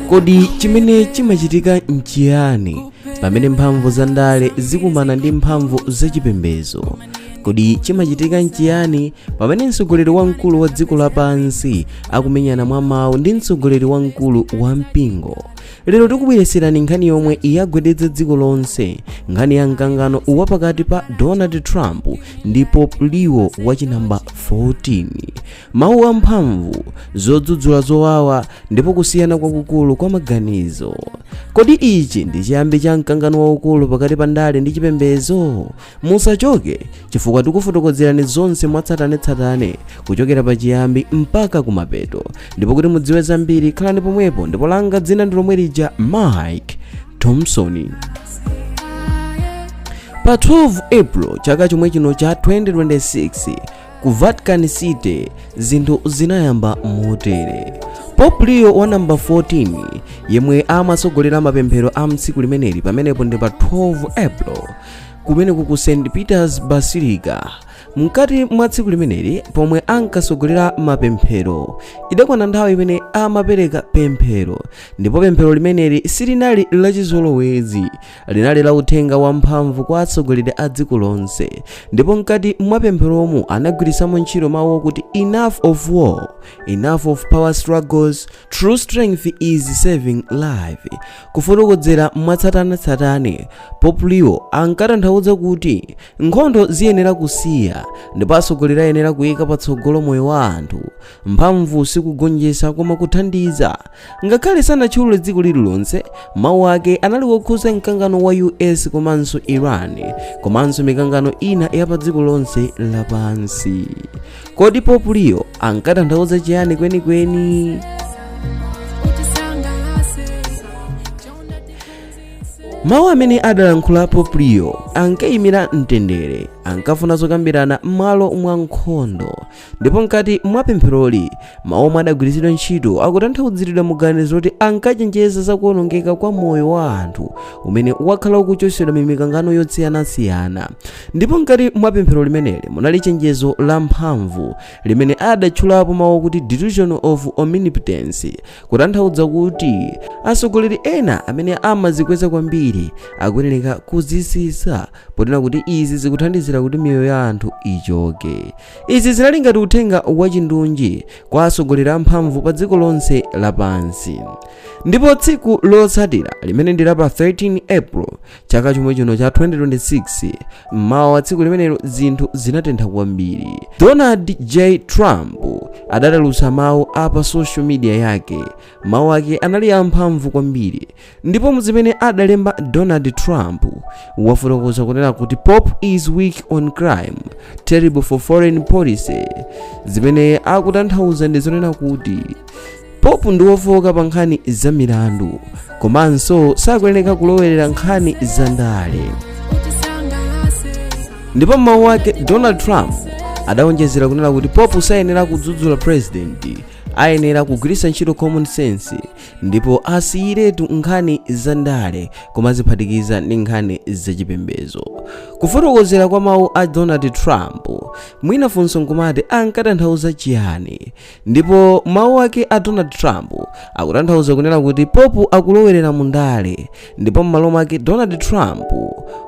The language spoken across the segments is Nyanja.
Kodi chimene chimachitika nchiyani pamene mphamvu za ndale zikumana ndi mphamvu zachipembedzo? Kodi chimachitika nchiyani pamene mtsogoleri wamkulu wa dziko lapansi akumenyana mwa mawu ndi mtsogoleri wamkulu wa mpingo? Lero tikubweretserani nkhani yomwe yagwedeza dziko lonse, nkhani ya mkangano wapakati pa Donald Trump ndi Pope Leo wachinamba 14. Mawu amphamvu, zodzudzula zowawa ndipo kusiyana kwakukulu kwa maganizo. Kodi ichi ndi chiyambi cha mkangano waukulu pakati pa ndale ndi chipembedzo? Musachoke chifukwa tikufotokozerani zonse mwatsatanetsatane kuchokera pa chiyambi mpaka kumapeto. Ndipo kuti mudziwe zambiri, khalani pomwepo ndipo langa dzina ndi lomwe lija Mike Thompson. Pa 12 April chaka chomwe chino cha 2026 ku Vatican City zinthu zinayamba motere. Pope Leo wa namba 14 yemwe amatsogolera mapemphero a mtsiku limeneli pamenepo ndi pa 12 April kumeneku ku St. Peter's Basilica. Mkati mwa tsiku limeneli pomwe ankasogolera mapemphero idakwana nthawi imene amapereka pemphero, ndipo pemphero limeneli silinali lachizolowezi, linali la uthenga wamphamvu kwa atsogoleri a dziko lonse. Ndipo mkati mwa pempheromu anagwirisamo ntchito mawu kuti enough of war, enough of power struggles, true strength is saving life. Kufotokozera mwatsatanetsatane, Pope Leo ankatanthauza kuti nkhondo ziyenera kusiya ndipo atsogoleri ayenera kuyika patsogolo moyo wa anthu. Mphamvu sikugonjetsa koma kuthandiza. Ngakhale sanatchulule dziko lililonse, mawu ake anali wokhuza mkangano wa US komanso Iran, komanso mikangano ina ya pa dziko lonse lapansi. Kodi Pope Leo ankatanthauza chiyani kwenikweni? Mawu amene adalankhula Pope Leo ankayimira mtendere, ankafuna zokambirana m'malo mwa nkhondo. Ndipo mkati mwa pempheroli mawu omwe adagwiritsidwa ntchito akutanthauziridwa muganizo kuti ankachenjeza za kuwonongeka kwa moyo wa anthu umene wakhala ukuchotsedwa m'mikangano yosiyanasiyana. Ndipo mkati mwa pemphero limeneli munali chenjezo la mphamvu limene adatchulapo mawu kuti delusion of omnipotence, kutanthauza kuti atsogoleri ena amene amazikweza kwambiri akuyenera kuzisisa, potena kuti izi zikuthandizira kuti miyoyo ya anthu ichoke. Izi zinali ngati uthenga wachindunji kwa atsogoleri amphamvu pa dziko lonse lapansi. Ndipo tsiku lotsatira limene ndi la pa 13 April chaka chomwe chino cha 2026, mmawa wa tsiku limenelo zinthu zinatentha kwambiri. Donald J. Trump adatulutsa mawu apa social media yake. Mawu ake anali amphamvu kwambiri, ndipo muzimene adalemba Donald Trump wafotokoza kunena kuti Pope is weak on crime, terrible for foreign policy. Zimene akutanthauza ndi zonena kuti Pope ndi wofowoka pa nkhani za milandu, komanso sakuyenera kulowerera nkhani za ndale. Ndipo mawu ake Donald Trump adawonjezera kunena kuti Pope sayenera kudzudzula president, ayenera kugwiritsa ntchito common sense ndipo asiyiretu nkhani za ndale koma ziphatikiza ndi nkhani zachipembedzo. Kufotokozera kwa mawu a Donald Trump, mwina funso nkumati ankatanthauza chiyani? Ndipo mawu ake a Donald Trump akutanthauza kunena kuti Pope akulowerera mu ndale, ndipo m'malo mwake Donald Trump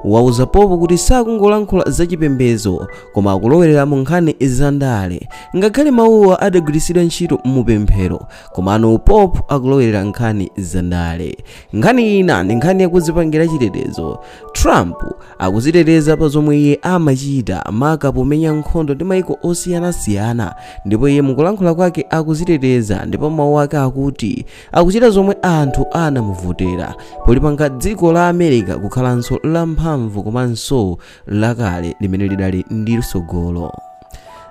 wauza Pope kuti sakungolankhula zachipembedzo koma akulowerera mu nkhani za ndale. Ngakhale mawuwa adagwiritsidwa ntchito mupemphero, komano Pope akulowerera nkhani za ndale. Nkhani ina ndi nkhani yakudzipangira chitetezo. Trump akuziteteza pa zomwe iye amachita maka pomenya nkhondo ndi maiko osiyanasiyana, ndipo iye mukulankhula kwake akuziteteza, ndipo mawu ake akuti akuchita zomwe anthu anamuvotera polipanga dziko la America kukhalanso la mphamvu komanso lakale limene lidali ndi tsogolo.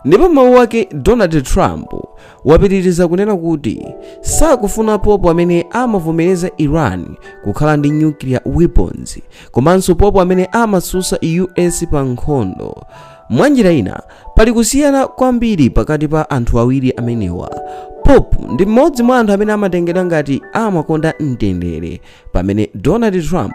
Ndipo mawu ake Donald Trump wapitiriza kunena kuti sakufuna Pope amene amavomereza Iran kukhala ndi nuclear weapons, komanso Pope amene amatsutsa US pa nkhondo. Mwanjira ina pali kusiyana kwambiri pakati pa anthu awiri amenewa. Pope ndi mmodzi mwa anthu amene amatengedwa ngati amakonda mtendere, pamene Donald Trump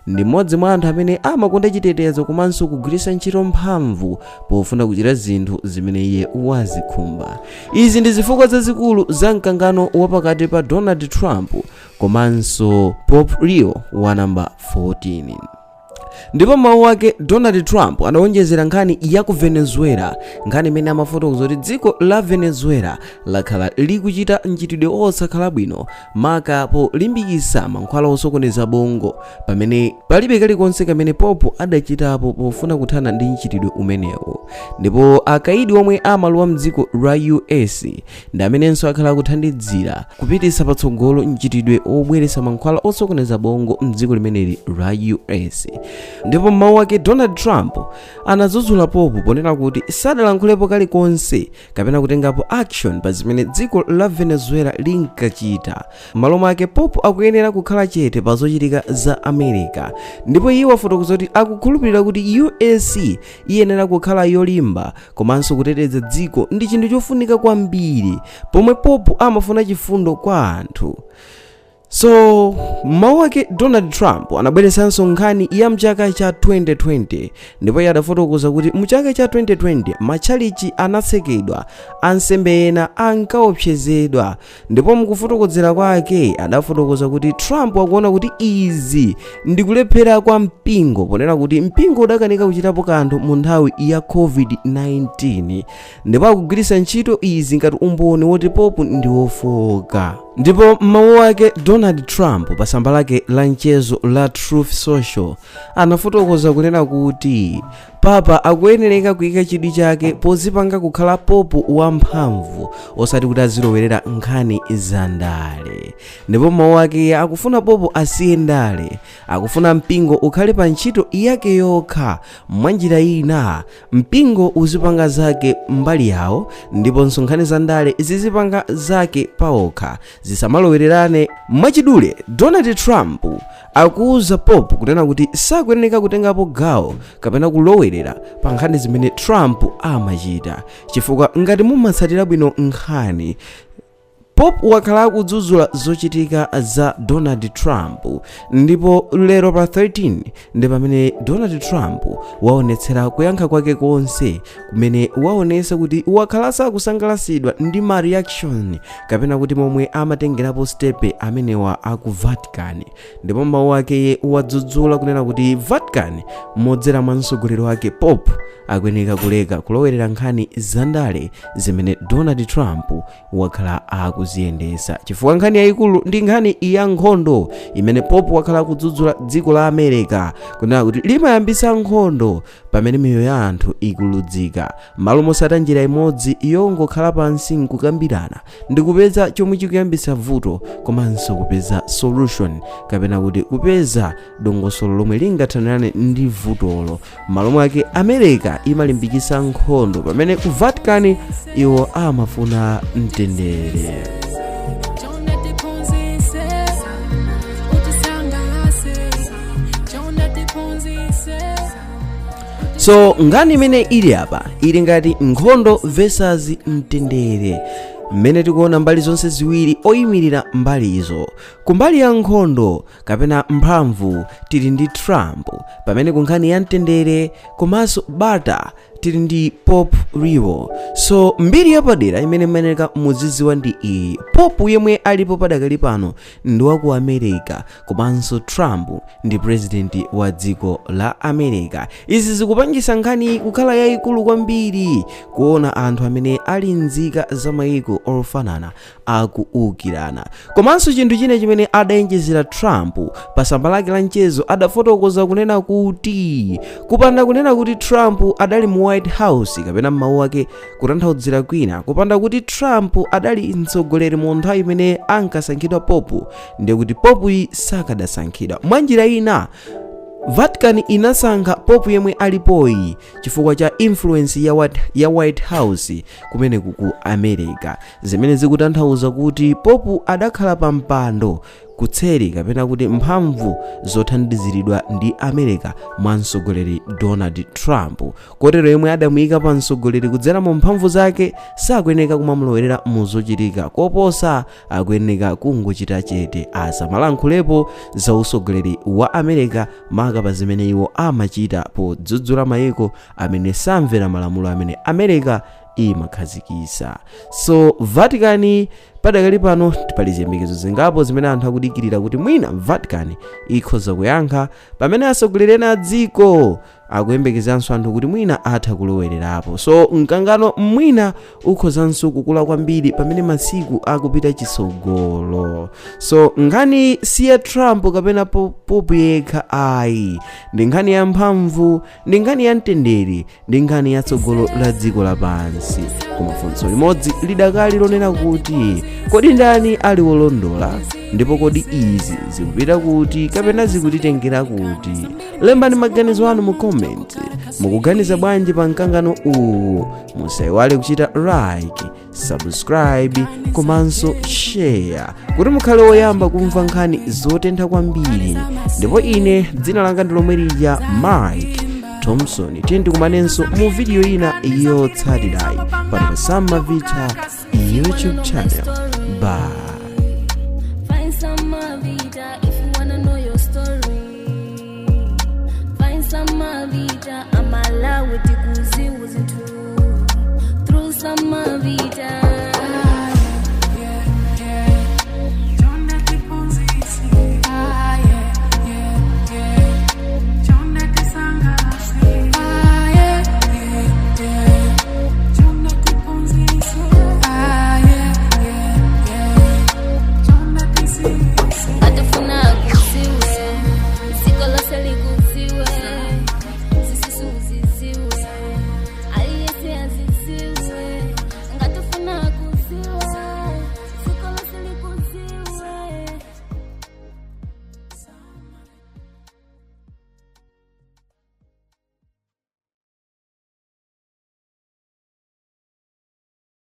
ndi mmodzi mwa anthu amene amakonda chitetezo komanso kugwiritsa ntchito mphamvu pofuna kuchita zinthu zimene iye wazikhumba. Izi ndi zifukwa zazikulu za mkangano wapakati pa Donald Trump komanso Pope Leo wa namba 14. Ndipo mawu ake Donald Trump anawonjezera nkhani ya ku Venezuela, nkhani imene amafotokoza kuti dziko la Venezuela lakhala likuchita mchitidwe osakhala bwino maka polimbikitsa mankhwala osokoneza bongo, pamene palibe kalikonse kamene Pope adachitapo pofuna kuthana ndi mchitidwe umenewo. Ndipo akaidi omwe amalowa mdziko la US ndi amenenso akhala kuthandizira kupititsa patsogolo mchitidwe obweretsa mankhwala osokoneza bongo mdziko limeneli la US. Ndipo mawu ake Donald Trump anadzudzula Pope ponena kuti sadalankhulepo kalikonse kapena kutengapo action pa zimene dziko la Venezuela linkachita. M'malo mwake Pope akuyenera kukhala chete pa zochitika za America, ndipo iye wafotokoza kuti akukhulupirira kuti US iyenera kukhala yolimba komanso kuteteza dziko ndi chinthu chofunika kwambiri, pomwe Pope amafuna chifundo kwa anthu. So mawu ake Donald Trump anabweretsanso nkhani ya mchaka cha 2020, ndipo iye adafotokoza kuti mchaka cha 2020 matchalichi anatsekedwa, ansembe ena ankaopsezedwa, ndipo mukufotokozera kwake adafotokoza kuti Trump akuona kuti izi ndi kulephera kwa mpingo, ponena kuti mpingo udakanika kuchitapo kanthu mu nthawi ya COVID-19, ndipo akugwiritsa ntchito izi ngati umboni woti Pope ndi wofowoka. Ndipo mawu ake Donald Trump pa tsamba lake la mchezo la Truth Social anafotokoza kunena kuti Papa akuyenereka kuyika chidwi chake pozipanga kukhala Pope wamphamvu osati kuti azilowerera nkhani za ndale. Ndipo mawu ake akufuna Pope asiye ndale, akufuna mpingo ukhale pa ntchito yake yokha. Mwanjira ina mpingo uzipanga zake mbali yawo, ndipo nkhani za ndale zizipanga zake paokha, zisamalowererane mwachidule. Donald Trump akuuza Pope kunena kuti sakuyeneka kutengapo gawo kapena kulowerera pa nkhani zimene Trump amachita, chifukwa ngati mumatsatira bwino nkhani, Pope wakhala akudzudzula zochitika za Donald Trump. Ndipo lero pa 13 ndi pamene Donald Trump waonetsera kuyankha kwake konse, kumene waonesa kuti wakhala sakusangalatsidwa ndi ma reaction kapena kuti momwe amatengerapo stepe amenewa aku Vatican. Ndipo mawu ake wadzudzula kunena kuti Vatican modzera mwa mtsogoleri wake Pope akuyeneka kuleka kulowerera nkhani za ndale zimene Donald Trump wakhala akuziyendesa, chifukwa nkhani yayikulu ndi nkhani ya nkhondo imene Pope wakhala kudzudzula dziko la America kunena kuti limayambisa nkhondo pamene miyoyo ya anthu ikuludzika, malo mosata njira imodzi yongokhala pansi nkukambirana ndi kupeza chomwe chikuyambisa vuto komanso kupeza solution kapena kuti kupeza dongosolo lomwe lingathanirane ndi vutolo. Malo mwake America imalimbikisa nkhondo pamene ku Vatican iwo amafuna mtendere. So ngani imene ili apa ili ngati nkhondo versus mtendere, mmene tikuona mbali zonse ziwiri oyimirira mbali izo. Kumbali ya nkhondo kapena mphamvu tili ndi Trump, pamene kunkhani ya mtendere komanso bata tili ndi Pope Leo. So mbiri yapadera imene mmeneka muziziwa ndi iyi: Pope yemwe alipo padakali pano ndi waku America, komanso Trump ndi president wa dziko la America. Izi zikupangisa nkhani kukhala yayikulu kwambiri, kuona anthu amene ali nzika za mayiko ofanana akuukirana. Komanso chinthu chine chimene adayenjezera Trump pa tsamba lake la mchezo, adafotokoza kunena kuti kupanda kunena kuti Trump adali mu White House kapena mawu ake kutanthauzira kwina, kupanda kuti Trump adali mtsogoleri mu nthawi imene ankasankhidwa Pope, ndiye kuti Pope sakadasankhidwa. Mwanjira ina Vatican inasankha Pope yemwe alipoyi chifukwa cha influence ya White House kumene ku America, zimene zikutanthauza kuti Pope adakhala pa mpando kutseri kapena kuti mphamvu zothandiziridwa ndi America mwa mtsogoleri Donald Trump. Kotero yemwe adamuyika pa mtsogoleri kudzera mu mphamvu zake sakuyeneka kumamulowerera mu zochitika, koposa akuyeneka kungochita chete asamalankhulepo za utsogoleri wa America maka pa zimene iwo amachita podzudzula mayiko amene samvera malamulo amene America imakhazikisa. So Vatican padakali pano pali ziyembekezo zingapo zimene anthu akudikirira kuti mwina Vatican ikhoza kuyankha, pamene atsogoleri a dziko akuyembekezanso anthu kuti mwina atha kulowererapo. So mkangano mwina ukhozanso kukula kwambiri pamene masiku akupita chitsogolo. So nkhani si ya Trump kapena Pope yekha ayi, ndi nkhani ya mphamvu, ndi nkhani ya mtendere, ndi nkhani ya tsogolo la dziko lapansi. Koma funso limodzi lidakali lonena kuti kodi ndani ali wolondola, ndipo kodi izi zikupita kuti kapena zikutitengera kuti? Lembani maganizo anu mu comment. Mukuganiza bwanji pa mkangano uwu? Musayiwale kuchita like, subscribe komanso share kuti mukhale woyamba kumva nkhani zotentha kwambiri. Ndipo ine dzina langa ndi lomwe lija Mike Thompson. Tikumanenso mu video ina yotsatirayi pano pa Sam Mavita YouTube channel. Bye.